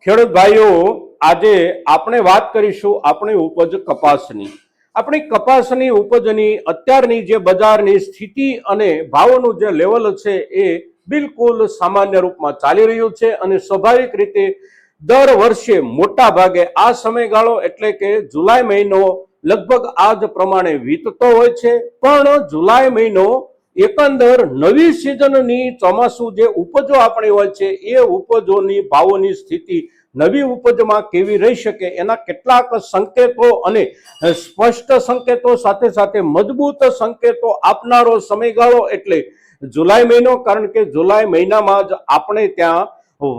ખેડૂત ભાઈઓ, આજે આપણે વાત કરીશું આપણી ઉપજ કપાસની. આપણી કપાસની ઉપજની અત્યારની જે બજારની સ્થિતિ અને ભાવનું જે લેવલ છે એ બિલકુલ સામાન્ય રૂપમાં ચાલી રહ્યું છે અને સ્વાભાવિક રીતે દર વર્ષે મોટા ભાગે આ સમયગાળો એટલે કે જુલાઈ મહિનો લગભગ આ જ પ્રમાણે વીતતો હોય છે. પણ જુલાઈ મહિનો એકંદર નવી સિઝનની ચોમાસું જે ઉપજો આપણી હોય છે એ ઉપજોની ભાવોની સ્થિતિ નવી ઉપજમાં કેવી રહી શકે એના કેટલાક સંકેતો અને સ્પષ્ટ સંકેતો સાથે સાથે મજબૂત સંકેતો આપનારો સમયગાળો એટલે જુલાઈ મહિનો. કારણ કે જુલાઈ મહિનામાં જ આપણે ત્યાં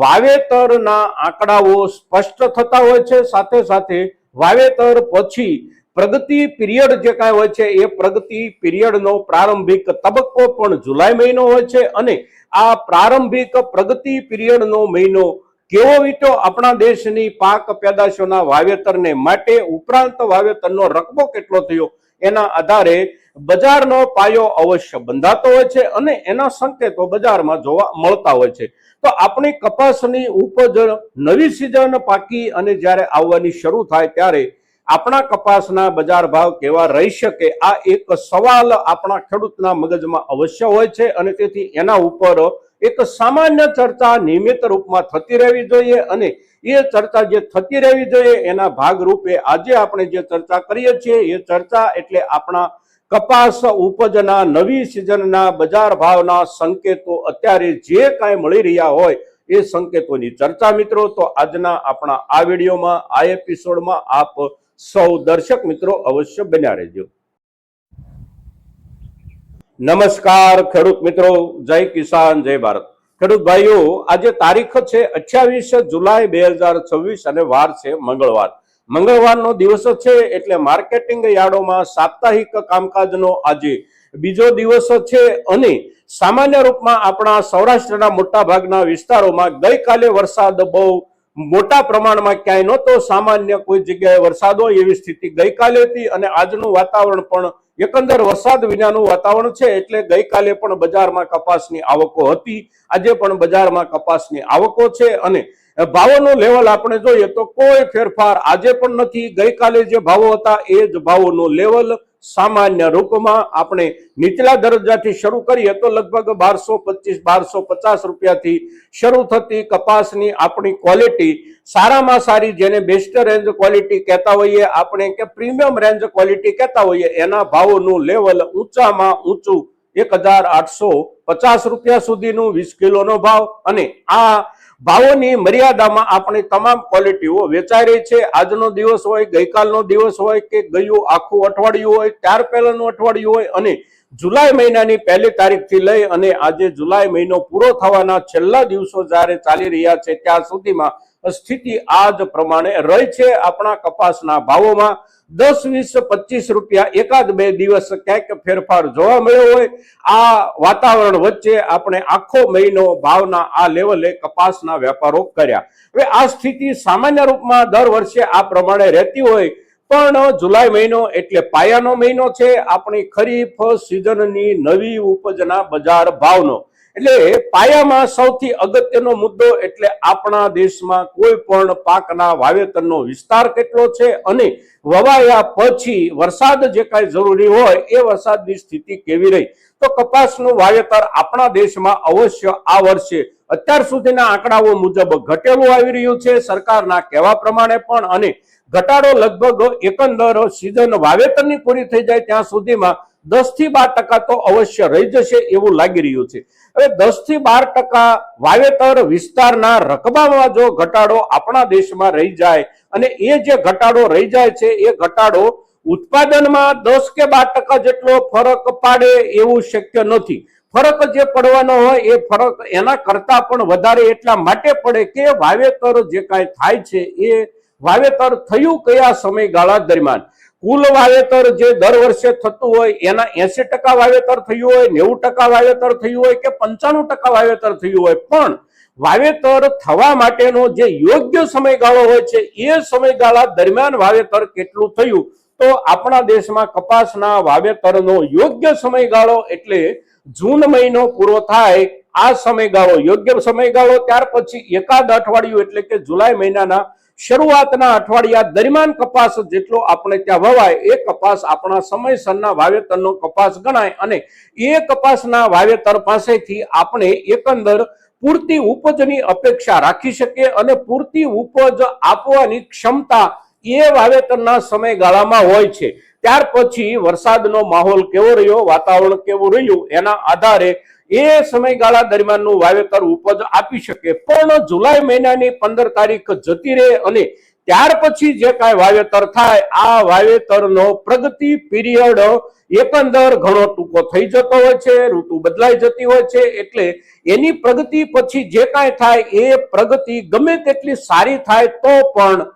વાવેતરના આંકડાઓ સ્પષ્ટ થતા હોય છે. સાથે સાથે વાવેતર પછી પ્રગતિ પીરિયડ જે કાંઈ હોય છે એ પ્રગતિ પીરિયડનો પ્રારંભિક તબક્કો પણ જુલાઈ મહિનો હોય છે અને આ પ્રારંભિક પ્રગતિ પીરિયડનો મહિનો કેવો વીત્યો આપણા દેશની પાક પેદાશોના વાવેતરને માટે ઉપરાંત વાવેતરનો રકબો કેટલો થયો એના આધારે બજારનો પાયો અવશ્ય બંધાતો હોય છે અને એના સંકેતો બજારમાં જોવા મળતા હોય છે. તો આપણી કપાસની ઉપજ નવી સિઝન પાકી અને જ્યારે આવવાની શરૂ થાય ત્યારે આપણા કપાસના બજાર ભાવ કેવા રહી શકે આ એક સવાલ આપણા ખેડૂતના મગજમાં અવશ્ય હોય છે અને તેથી એના ઉપર એક સામાન્ય ચર્ચા નિયમિત રૂપમાં થતી રહેવી જોઈએ અને એ ચર્ચા જે થતી રહેવી જોઈએ એના ભાગરૂપે આજે આપણે જે ચર્ચા કરીએ છીએ એ ચર્ચા એટલે આપણા કપાસ ઉપજના નવી સિઝનના બજાર ભાવના સંકેતો અત્યારે જે કાંઈ મળી રહ્યા હોય એ સંકેતોની ચર્ચા. મિત્રો, તો આજના આપણા આ વિડીયોમાં આ એપિસોડમાં આપ સૌ દર્શક મિત્રો અવશ્ય બન્યા રહેજો. નમસ્કાર ખેડૂત મિત્રો, જય કિસાન જય ભારત. ખેડૂત ભાઈઓ, આજે તારીખ છે 28 જુલાઈ 2026 અને વાર છે મંગળવાર. મંગળવારનો દિવસ છે એટલે માર્કેટિંગ યાર્ડોમાં સાપ્તાહિક કામકાજનો આજે બીજો દિવસ છે અને સામાન્ય રૂપમાં આપણા સૌરાષ્ટ્રના મોટા ભાગના વિસ્તારોમાં ગઈકાલે વરસાદ બહુ મોટા પ્રમાણમાં ક્યાંય નહોતો. સામાન્ય કોઈ જગ્યાએ વરસાદ હોય એવી સ્થિતિ ગઈકાલે હતી અને આજનું વાતાવરણ પણ એકંદર વરસાદ વિનાનું વાતાવરણ છે એટલે ગઈકાલે પણ બજારમાં કપાસની આવકો હતી, આજે પણ બજારમાં કપાસની આવકો છે અને ભાવોનું લેવલ આપણે જોઈએ તો કોઈ ફેરફાર આજે પણ નથી. ગઈકાલે જે ભાવો હતા એ જ ભાવોનું લેવલ સામાન્ય રૂપમાં આપણે નીચલા દરજ્જાથી શરૂ કરીએ તો લગભગ 1225-1250 રૂપિયાથી શરૂ થતી કપાસની આપણી ક્વોલિટી સારામાં સારી, જેને બેસ્ટ રેન્જ ક્વોલિટી કહેતા હોઈએ આપણે કે પ્રીમિયમ રેન્જ ક્વોલિટી કહેતા હોઈએ, એના ભાવોનું લેવલ ઊંચામાં ઊંચું 1850 રૂપિયા સુધીનું 20 કિલોનો ભાવ અને આ ભાવોની મર્યાદામાં આપણી તમામ ક્વોલિટીઓ વેચાઈ રહી છે. આજનો દિવસ હોય, ગઈકાલનો દિવસ હોય કે ગયું આખું અઠવાડિયું હોય, ત્યાર પહેલાનું અઠવાડિયું હોય અને જુલાઈ મહિનાની 1લી તારીખથી લઈ અને આજે જુલાઈ મહિનો પૂરો થવાના છેલ્લા દિવસો જ્યારે ચાલી રહ્યા છે ત્યાં સુધીમાં સ્થિતિ આ જ પ્રમાણે રહી છે. આપણા કપાસના ભાવોમાં 10-20-25 રૂપિયા એકાદ બે દિવસ ક્યાંક ફેરફાર જોવા મળ્યો હોય. આ વાતાવરણ વચ્ચે આપણે આખો મહિનો ભાવના આ લેવલે કપાસના વેપારો કર્યા. હવે આ સ્થિતિ સામાન્ય રૂપમાં દર વર્ષે આ પ્રમાણે રહેતી હોય પણ જુલાઈ મહિનો એટલે પાયાનો મહિનો છે આપણી ખરીફ સિઝનની નવી ઉપજના બજાર ભાવનો. એટલે પાયામાં સૌથી અગત્યનો મુદ્દો એટલે આપણા દેશમાં કોઈ પણ પાકના વાવેતરનો વિસ્તાર કેટલો છે અને વવાયા પછી વરસાદ જે કાંઈ જરૂરી હોય એ વરસાદની સ્થિતિ કેવી રહી. તો કપાસનું વાવેતર આપણા દેશમાં અવશ્ય આ વર્ષે અત્યાર સુધીના આંકડાઓ મુજબ ઘટેલું આવી રહ્યું છે સરકારના કહેવા પ્રમાણે પણ અને ઘટાડો લગભગ એકંદર સિઝન વાવેતરની પૂરી થઈ જાય ત્યાં સુધીમાં 10-12% તો અવશ્ય રહી જશે એવું લાગી રહ્યું છે. હવે 10-12% વાવેતર વિસ્તારના રકબામાં જો ઘટાડો આપણા દેશમાં રહી જાય અને એ જે ઘટાડો રહી જાય છે એ ઘટાડો ઉત્પાદનમાં 10 કે 12% જેટલો ફરક પાડે એવું શક્ય નથી. ફરક જે પડવાનો હોય એ ફરક એના કરતા પણ વધારે એટલા માટે પડે કે વાવેતર જે કાંઈ થાય છે એ વાવેતર થયું કયા સમયગાળા દરમિયાન. કુલ વાવેતર જે દર વર્ષે થતું હોય એના 80% વાવેતર થયું હોય, 90% વાવેતર થયું હોય કે 95% વાવેતર થયું હોય, પણ વાવેતર થવા માટેનો જે યોગ્ય સમયગાળો હોય છે એ સમયગાળા દરમિયાન વાવેતર કેટલું થયું. તો આપણા દેશમાં કપાસના વાવેતરનો યોગ્ય સમયગાળો એટલે જૂન મહિનો પૂરો થાય આ સમયગાળો યોગ્ય સમયગાળો, ત્યાર પછી એકાદ અઠવાડિયું એટલે કે જુલાઈ મહિનાના શરૂઆતના અઠવાડિયા દરમિયાન કપાસ જેટલો આપણે ત્યાં વવાય એ કપાસ આપણા સમયસરના વાવેતરનો કપાસ ગણાય અને એ કપાસના વાવેતર પાસેથી આપણે એકંદર પૂરતી ઉપજની અપેક્ષા રાખી શકીએ અને પૂરતી ઉપજ આપવાની ક્ષમતા એ વાવેતરના સમયગાળામાં હોય છે. ત્યાર પછી વરસાદનો માહોલ કેવો રહ્યો, વાતાવરણ કેવું રહ્યું, એના આધારે એ સમયગાળા દરમિયાનનું વાવેતર ઉપજ આપી શકે. પણ જુલાઈ મહિનાની 15 તારીખ જતી રહે અને ત્યાર પછી જે કાંઈ વાવેતર થાય આ વાવેતરનો પ્રગતિ પીરિયડ એકંદર ઘણો ટૂંકો થઈ જતો હોય છે, ઋતુ બદલાઈ જતી હોય છે. એટલે એની પ્રગતિ પછી જે કાંઈ થાય એ પ્રગતિ ગમે તેટલી સારી થાય તો પણ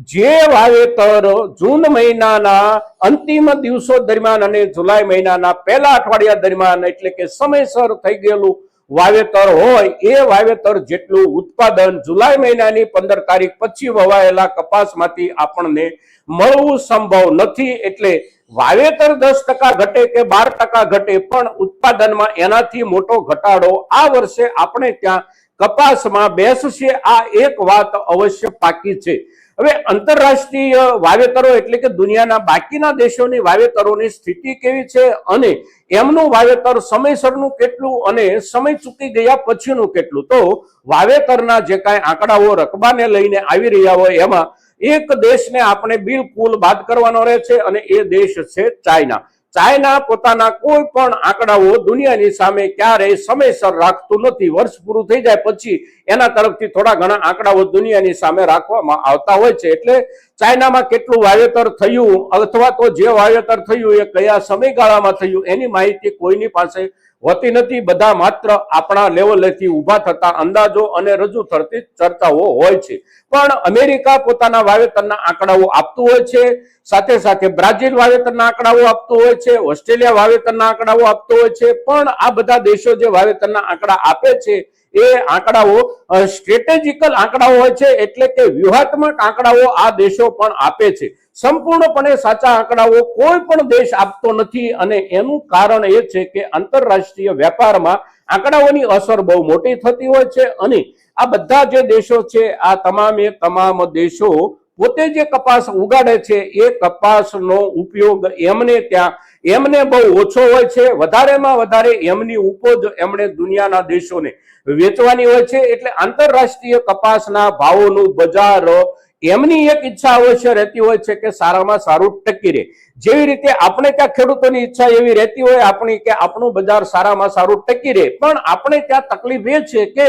જે વાવેતર જૂન મહિનાના અંતિમ દિવસો દરમિયાન અને જુલાઈ મહિનાના પહેલા અઠવાડિયા દરમિયાન એટલે કે સમયસર થઈ ગયેલું વાવેતર હોય એ વાવેતર જેટલું ઉત્પાદન જુલાઈ મહિનાની 15 તારીખ પછી વવાયેલા કપાસમાંથી આપણને મળવું સંભવ નથી. એટલે વાવેતર 10% ઘટે કે 12% ઘટે પણ ઉત્પાદનમાં એનાથી મોટો ઘટાડો આ વર્ષે આપણે ત્યાં કપાસમાં બેસશે. આ એક વાત અવશ્ય પાકી છે. હવે આંતરરાષ્ટ્રીય વાવેતરો એટલે કે દુનિયાના બાકીના દેશોની વાવેતરોની સ્થિતિ કેવી છે અને એમનું વાવેતર સમયસરનું કેટલું અને સમય ચૂકી ગયા પછીનું કેટલું, તો વાવેતરના જે કાંઈ આંકડાઓ રકબાને લઈને આવી રહ્યા હોય એમાં એક દેશને આપણે બિલકુલ બાદ કરવાનો રહે છે અને એ દેશ છે ચાઇના. ચાઇના પોતાના કોઈ પણ આંકડાઓ દુનિયાની સામે ક્યારેય સમયસર રાખતું નથી. વર્ષ પૂરું થઈ જાય પછી એના તરફથી થોડા ઘણા આંકડાઓ દુનિયાની સામે રાખવામાં આવતા હોય છે. એટલે ચાઇનામાં કેટલું વાવેતર થયું અથવા તો જે વાવેતર થયું એ કયા સમયગાળામાં થયું એની માહિતી કોઈની પાસે હોતી નથી. બધા માત્ર આપણા લેવલેથી ઊભા થતા અંદાજો અને રજૂ થતી ચર્ચાઓ હોય છે. પણ અમેરિકા પોતાના વાવેતરના આંકડાઓ આપતું હોય છે, સાથે સાથે બ્રાઝિલ વાવેતરના આંકડાઓ આપતું હોય છે, ઓસ્ટ્રેલિયા વાવેતરના આંકડાઓ આપતો હોય છે. પણ આ બધા દેશો જે વાવેતરના આંકડા આપે છે એ આંકડાઓ સ્ટ્રેટેજિકલ આંકડાઓ હોય છે, એટલે કે વ્યૂહાત્મક આંકડાઓ આ દેશો પણ આપે છે. સંપૂર્ણપણે સાચા આંકડાઓ કોઈ પણ દેશ આપતો નથી અને એનું કારણ એ છે કે આંતરરાષ્ટ્રીય વેપારમાં આંકડાઓની અસર બહુ મોટી થતી હોય છે અને આ બધા જે દેશો છે આ તમામ દેશો પોતે જે કપાસ ઉગાડે છે એ કપાસનો ઉપયોગ એમને બહુ ઓછો હોય છે. વધારેમાં વધારે એમની ઉપજ એમણે દુનિયાના દેશોને વેચવાની હોય છે. એટલે આંતરરાષ્ટ્રીય કપાસના ભાવોનું બજાર એમની એક ઈચ્છા અવશ્ય રહેતી હોય છે કે સારામાં સારું ટકી રહે. જેવી રીતે આપણે ત્યાં ખેડૂતોની ઈચ્છા એવી રહેતી હોય આપણી કે આપણું બજાર સારામાં સારું ટકી રહે, પણ આપણે ત્યાં તકલીફ એ છે કે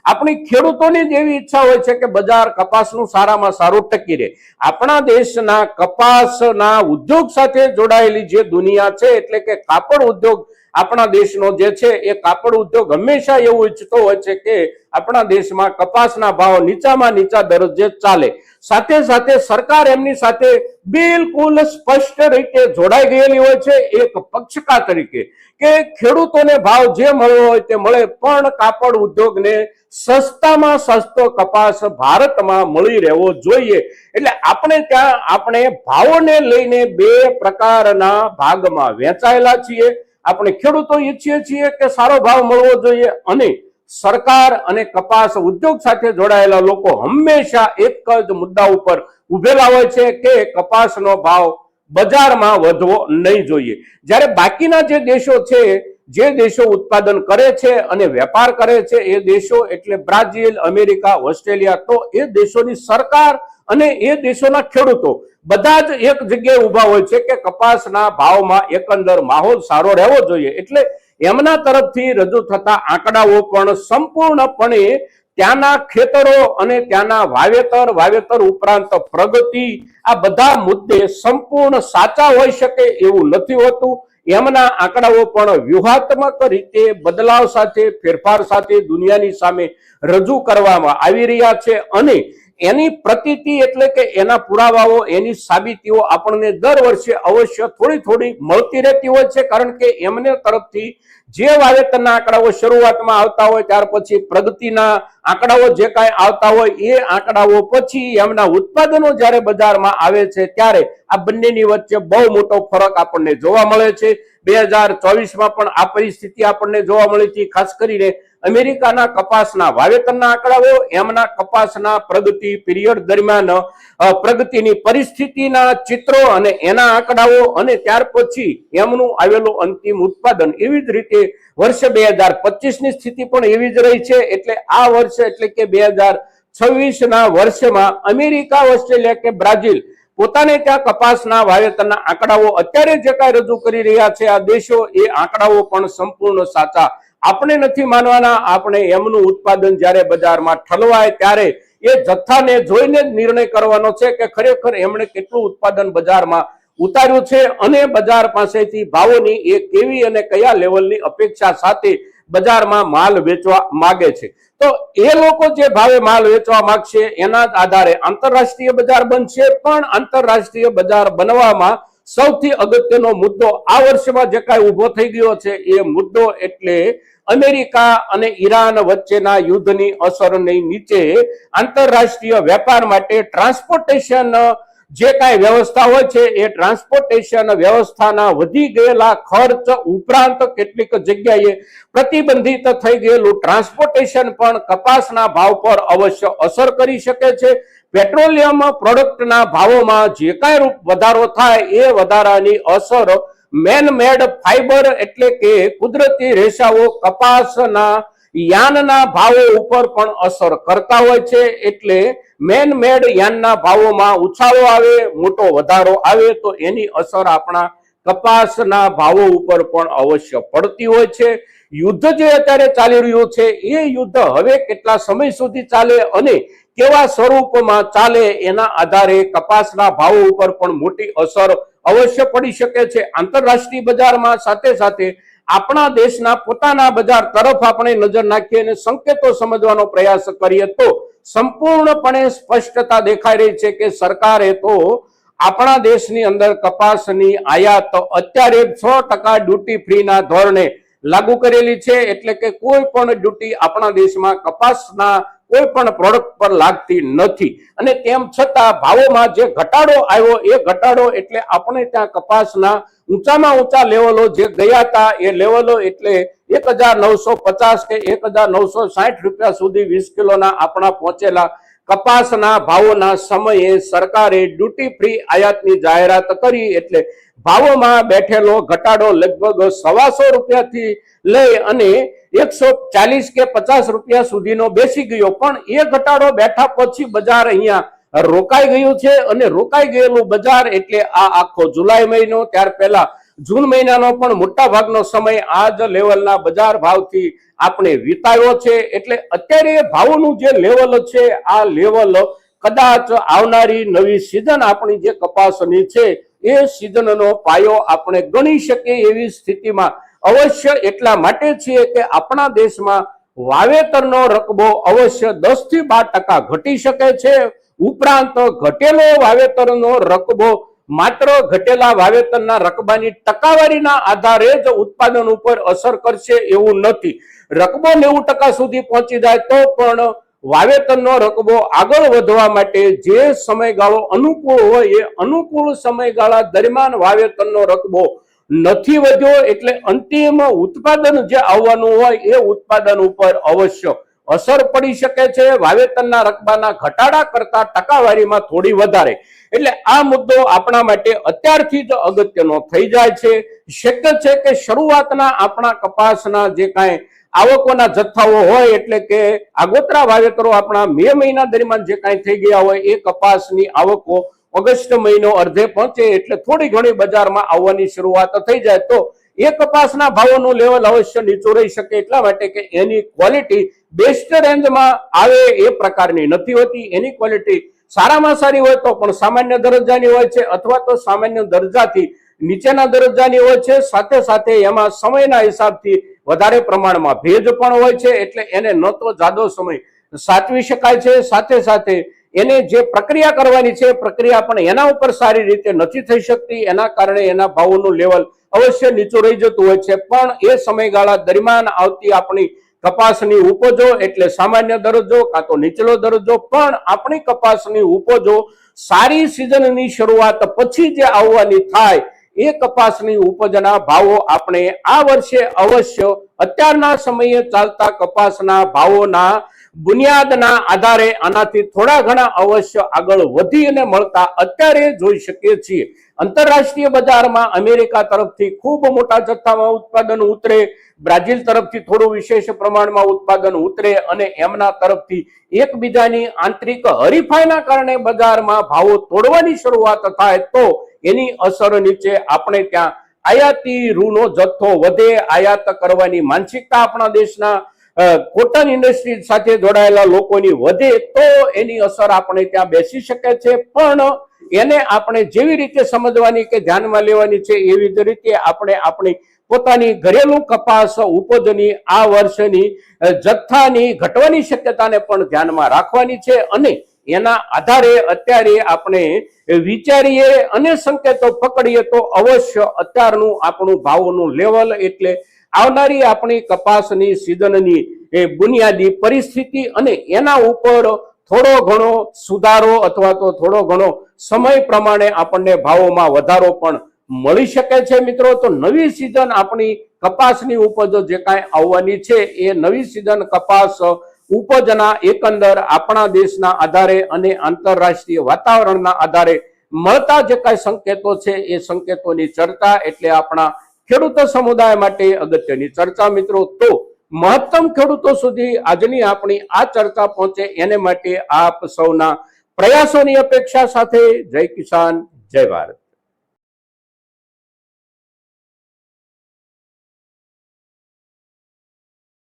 આપણી ખેડૂતોની જેવી ઈચ્છા હોય છે કે બજાર કપાસનું સારામાં સારું ટકી રહે. આપણા દેશના કપાસના ઉદ્યોગ સાથે જોડાયેલી જે દુનિયા છે એટલે કે કાપડ ઉદ્યોગ આપણા દેશનો જે છે એ કાપડ ઉદ્યોગ હંમેશા એવું ઈચ્છતો હોય છે કે આપણા દેશમાં કપાસના ભાવ નીચામાં નીચા દરજ્જે ચાલે. સાથે સાથે સરકાર એમની સાથે બિલકુલ સ્પષ્ટ રીતે જોડાઈ ગયેલી હોય છે એક પક્ષકાર તરીકે કે ખેડૂતોને ભાવ જે મળવો હોય તે મળે, પણ કાપડ ઉદ્યોગને સસ્તામાં સસ્તો કપાસ ભારતમાં મળી રહેવો જોઈએ. એટલે આપણે ભાવોને લઈને બે પ્રકારના ભાગમાં વહેંચાયેલા છીએ. આપણે ખેડૂતો ઈચ્છીએ છીએ કે સારો ભાવ મળવો જોઈએ અને સરકાર અને કપાસ ઉદ્યોગ સાથે જોડાયેલા લોકો હંમેશા એક જ મુદ્દા ઉપર ઉભેલા હોય છે કે કપાસનો ભાવ બજારમાં વધવો નહીં જોઈએ. જ્યારે બાકીના જે દેશો છે, જે દેશો ઉત્પાદન કરે છે અને વેપાર કરે છે એ દેશો એટલે બ્રાઝિલ, અમેરિકા, ઓસ્ટ્રેલિયા, તો એ દેશોની સરકાર અને એ દેશોના ખેડૂતો બધા જ એક જગ્યાએ ઉભા હોય છે કે કપાસના ભાવમાં એકંદર માહોલ સારો રહેવો જોઈએ. એટલે એમના તરફથી રજૂ થતા આંકડાઓ પણ સંપૂર્ણપણે ત્યાંના ખેતરો અને ત્યાંના વાવેતર ઉપરાંત પ્રગતિ આ બધા મુદ્દે સંપૂર્ણ સાચા હોઈ શકે એવું નથી હોતું. એમના આંકડાઓ પણ વ્યૂહાત્મક રીતે બદલાવ સાથે ફેરફાર સાથે દુનિયાની સામે રજૂ કરવામાં આવી રહ્યા છે અને એની પ્રતીતિ એટલે કે એના પુરાવાઓ, એની સાબિતીઓ આપણને દર વર્ષે અવશ્ય થોડી મળતી રહેતી હોય છે. કારણ કે એમને તરફથી જે વાવેતરના આંકડાઓ શરૂઆતમાં આવતા હોય ત્યાર પછી પ્રગતિના આંકડાઓ જે કાંઈ આવતા હોય એ આંકડાઓ પછી એમના ઉત્પાદનો જ્યારે બજારમાં આવે છે ત્યારે આ બંનેની વચ્ચે બહુ મોટો ફરક આપણને જોવા મળે છે. 2024માં પણ આ પરિસ્થિતિ આપણને જોવા મળી હતી. ખાસ કરીને અમેરિકાના કપાસના વાવેતરના આંકડાઓ, એમના કપાસના પ્રગતિ પીરિયડ દરમિયાન પ્રગતિની પરિસ્થિતિના ચિત્રો અને એના આંકડાઓ, અને ત્યાર પછી એમનું આવેલું અંતિમ ઉત્પાદન, એવી જ રીતે વર્ષ 2025ની સ્થિતિ પણ એવી જ રહી છે. એટલે આ વર્ષ એટલે કે 2026ના વર્ષમાં અમેરિકા, ઓસ્ટ્રેલિયા કે બ્રાઝિલ પોતાને ત્યાં કપાસના વાવેતરના આંકડાઓ અત્યારે જે કાંઈ રજૂ કરી રહ્યા છે આ દેશો, એ આંકડાઓ પણ સંપૂર્ણ સાચા આપણે નથી માનવાના. આપણે એમનું ઉત્પાદન જ્યારે બજારમાં ઠલવાય ત્યારે એ જથ્થાને જોઈને જ નિર્ણય કરવાનો છે કે ખરેખર એમણે કેટલું ઉત્પાદન બજારમાં ઉતાર્યું છે અને બજાર પાસેથી ભાવોની એ કેવી અને કયા લેવલની અપેક્ષા સાથે બજારમાં માલ વેચવા માંગે છે. તો એ લોકો જે ભાવે માલ વેચવા માંગશે એના જ આધારે આંતરરાષ્ટ્રીય બજાર બનશે. પણ આંતરરાષ્ટ્રીય બજાર બનવામાં સૌથી અગત્યનો મુદ્દો આ વર્ષમાં જે કાંઈ ઉભો થઈ ગયો છે એ મુદ્દો એટલે અમેરિકા અને ઈરાન વચ્ચેના યુદ્ધની અસરની નીચે આંતરરાષ્ટ્રીય વેપાર માટે ટ્રાન્સપોર્ટેશન જે કાંઈ વ્યવસ્થા હોય છે એ ટ્રાન્સપોર્ટેશન વ્યવસ્થાના વધી ગયેલા ખર્ચ ઉપરાંત કેટલીક જગ્યાએ પ્રતિબંધિત થઈ ગયેલું ટ્રાન્સપોર્ટેશન પણ કપાસના ભાવ પર અવશ્ય અસર કરી શકે છે. પેટ્રોલિયમ પ્રોડક્ટના ભાવોમાં જે કાંઈ વધારો થાય એ વધારાની અસર મેન મેડ ફાઈબર એટલે કે કુદરતી રેસાઓ કપાસના યાનના ભાવો ઉપર પણ અસર કરતા હોય છે. એટલે મેન મેડ યાનના ભાવોમાં ઉછાળો આવે, મોટો વધારો આવે તો એની અસર આપણા કપાસના ભાવો ઉપર પણ અવશ્ય પડતી હોય છે. યુદ્ધ જે અત્યારે ચાલી રહ્યું છે એ યુદ્ધ હવે કેટલા સમય સુધી ચાલે અને કેવા સ્વરૂપમાં ચાલે એના આધારે કપાસના ભાવો ઉપર પણ મોટી અસર અવશ્ય પડી શકે છે. આંતરરાષ્ટ્રીય બજારમાં સાથે સાથે આપણા દેશના પોતાના બજાર તરફ આપણે નજર નાખીએ અને સંકેતો સમજવાનો પ્રયાસ કરીએ તો સંપૂર્ણપણે સ્પષ્ટતા દેખાઈ રહી છે કે સરકારે તો આપણા દેશની અંદર કપાસની આયાત અત્યારે 6% ડ્યુટી ફ્રીના ધોરણે લાગુ કરેલી છે. એટલે કે કોઈ પણ ડ્યુટી આપણા દેશમાં કપાસના કોઈ પણ પ્રોડક્ટ પર લાગતી નથી. અને તેમ છતાં ભાવોમાં જે ઘટાડો આવ્યો એ ઘટાડો એટલે આપણે ત્યાં કપાસના ઊંચામાં ઊંચા લેવલો જે ગયા હતા એ લેવલો એટલે 1950 કે 1960 રૂપિયા સુધી 20 કિલોના આપણા પહોંચેલા કપાસના ભાવોના સમયે સરકારે ડ્યુટી ફ્રી આયાતની જાહેરાત કરી એટલે ભાવોમાં બેઠેલો ઘટાડો લગભગ 125 રૂપિયાથી લઈ અને 140 કે 50 રૂપિયા સુધીનો બેસી ગયો. પણ એ ઘટાડો બેઠા પછી બજાર અહીંયા રોકાઈ ગયું છે અને રોકાઈ ગયેલું બજાર એટલે આ આખો જુલાઈ મહિનો, ત્યાર પહેલા જૂન મહિનાનો પણ મોટા ભાગનો સમય આ જ લેવલના બજાર ભાવથી આપણે વિતાવ્યો છે. એટલે અત્યારે ભાવોનું જે લેવલ છે આ લેવલ કદાચ આવનારી નવી સિઝન આપણી જે કપાસની છે એ સિઝનનો પાયો આપણે ગણી શકીએ એવી સ્થિતિમાં અવશ્ય એટલા માટે છીએ કે આપણા દેશમાં વાવેતરનો રકબો અવશ્ય 10 થી 12% ઘટી શકે છે. ઉપરાંત ઘટેલો વાવેતરનો રકબો માત્ર ઘટેલા વાવેતરના રકબાની ટકાવારીના આધારે જ ઉત્પાદન ઉપર અસર કરશે એવું નથી. રકબો 90% સુધી પહોંચી જાય તો પણ વાવેતરનો રકબો આગળ વધવા માટે જે સમયગાળો અનુકૂળ હોય એ અનુકૂળ સમયગાળા દરમિયાન વાવેતરનો રકબો નથી વધ્યો એટલે અંતિમ ઉત્પાદન જે આવવાનું હોય એ ઉત્પાદન ઉપર અવશ્ય અસર પડી શકે છે. વાવેતરના રકબાના ઘટાડા કરતા ટકાવારીમાં થોડી વધારે. એટલે આ મુદ્દો આપણા માટે અત્યારથી જ અગત્યનો થઈ જાય છે. શક્ય છે કે શરૂઆતના આપણા કપાસના જે કાંઈ આવકોના જથ્થાઓ હોય એટલે કે આગોતરા વાવેતરો આપણા મે મહિના દરમિયાન જે કાંઈ થઈ ગયા હોય એ કપાસની આવકો ઓગસ્ટ મહિનો અર્ધે પહોંચે એટલે થોડી ઘણી બજારમાં આવવાની શરૂઆત થઈ જાય તો એ કપાસના ભાવોનું લેવલ અવશ્ય નીચું રહી શકે. એટલા માટે કે એની ક્વોલિટી બેસ્ટ રેન્જમાં આવે એ પ્રકારની નથી હોતી. એની ક્વોલિટી સારામાં સારી હોય તો પણ સામાન્ય દરજ્જાની હોય છે અથવા તો સામાન્ય દરજ્જાથી નીચેના દરજ્જાની હોય છે. સાથે સાથે એમાં સમયના હિસાબથી વધારે પ્રમાણમાં ભેજ પણ હોય છે એટલે એને ન તો જાદો સમય સાચવી શકાય છે, સાથે સાથે એને જે પ્રક્રિયા કરવાની છે પ્રક્રિયા પણ એના ઉપર સારી રીતે નથી થઈ શકતી. એના કારણે એના ભાવોનું લેવલ અવશ્ય નીચું રહી જતું હોય છે. પણ એ સમયગાળા દરમિયાન આવતી આપણી કપાસની ઉપજો એટલે સામાન્ય દરજ્જો કાં તો નીચલો દરજ્જો પણ આપણી કપાસની ઉપજો સારી સિઝનની શરૂઆત પછી જે આવવાની થાય એ કપાસની ઉપજના ભાવો આપણે આ વર્ષે અવશ્ય અત્યારના સમયે ચાલતા કપાસના ભાવોના બુનિયાદના આધારે આનાથી થોડા ઘણા અવશ્ય આગળ વધી અને મળતા અત્યારે જોઈ શકીએ છીએ. આંતરરાષ્ટ્રીય બજારમાં અમેરિકા તરફથી ખૂબ મોટા જથ્થામાં ઉત્પાદન ઉતરે, બ્રાઝિલ તરફથી થોડું વિશેષ પ્રમાણમાં ઉત્પાદન ઉતરે અને એમના તરફથી એકબીજાની આંતરિક હરીફાઈના કારણે બજારમાં ભાવો તોડવાની શરૂઆત થાય તો એની અસર નીચે આપણે ત્યાં આયાતી રૂનો જથ્થો વધે, આયાત કરવાની માનસિકતા આપણા દેશના કોટન ઇન્ડસ્ટ્રી સાથે જોડાયેલા લોકોની વધે તો એની અસર આપણે ત્યાં બેસી શકે છે. પણ એને આપણે જેવી રીતે સમજવાની કે ધ્યાનમાં લેવાની છે એવી જ રીતે આપણે આપણી પોતાની ઘરેલું કપાસ ઉપજની આ વર્ષની જથ્થાની ઘટવાની શક્યતાને પણ ધ્યાનમાં રાખવાની છે અને એના આધારે અત્યારે આપણે વિચારીએ અને સંકેતો પકડીએ તો અવશ્ય અત્યારનું આપણું ભાવોનું લેવલ એટલે આવનારી આપણી કપાસની સિઝનની બુનિયાદી પરિસ્થિતિ અને એના ઉપર થોડો ઘણો સુધારો અથવા તો થોડો ઘણો સમય પ્રમાણે આપણને ભાવોમાં વધારો પણ મળી શકે છે. મિત્રો, તો નવી સિઝન આપણી કપાસની ઉપજ જે કાંઈ આવવાની છે એ નવી સિઝન કપાસ ઉપજના એકંદર આપણા દેશના આધારે અને આંતરરાષ્ટ્રીય વાતાવરણના આધારે મળતા જે કાંઈ સંકેતો છે એ સંકેતોની ચર્ચા એટલે આપણા ખેડૂતો સમુદાય માટે અગત્યની ચર્ચા. મિત્રો, તો મહત્તમ ખેડૂતો સુધી આજની આપણી આ ચર્ચા પહોંચે એને માટે આપ સૌના પ્રયાસોની અપેક્ષા સાથે જય કિસાન, જય ભારત.